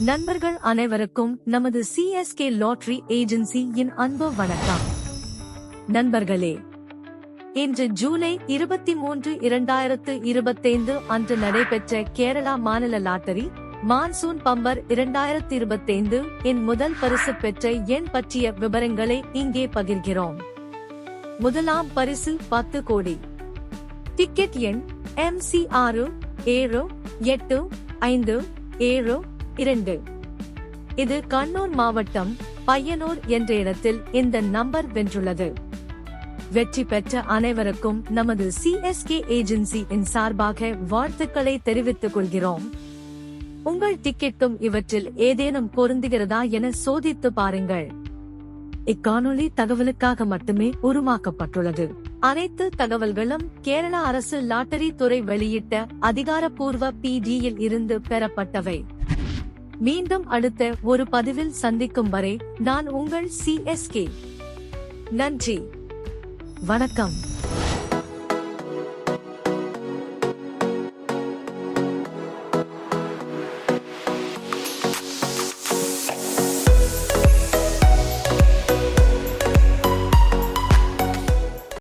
நண்பர்கள் அனைவருக்கும் நமது சிஎஸ்கே லாட்டரி ஏஜென்சியின் அன்பு வணக்கம். நண்பர்களே, இன்று ஜூலை 23, 2025 அன்று நடைபெற்ற கேரளா மாநில லாட்டரி மான்சூன் பம்பர் 2025 இன் முதல் பரிசு பெற்ற எண் பற்றிய விவரங்களை இங்கே பகிர்கிறோம். முதலாம் பரிசு 10 கோடி. டிக்கெட் எண் MC67852. இது கண்ணூர் மாவட்டம் பையனூர் என்ற இடத்தில் இந்த நம்பர் வென்றுள்ளது. வெற்றி பெற்ற அனைவருக்கும் நமது சிஎஸ்கே ஏஜென்சியின் சார்பாக வாழ்த்துக்களை தெரிவித்துக் கொள்கிறோம். உங்கள் டிக்கெட்டும் இவற்றில் ஏதேனும் பொருந்துகிறதா என சோதித்து பாருங்கள். இக்காணொளி தகவலுக்காக மட்டுமே உருவாக்கப்பட்டுள்ளது. அனைத்து தகவல்களும் கேரளா அரசு லாட்டரி துறை வெளியிட்ட அதிகாரப்பூர்வ PD-யில் இருந்து பெறப்பட்டவை. மீண்டும் அடுத்த ஒரு பதிவில் சந்திக்கும் வரை நான் உங்கள் CSK. நன்றி, வணக்கம்.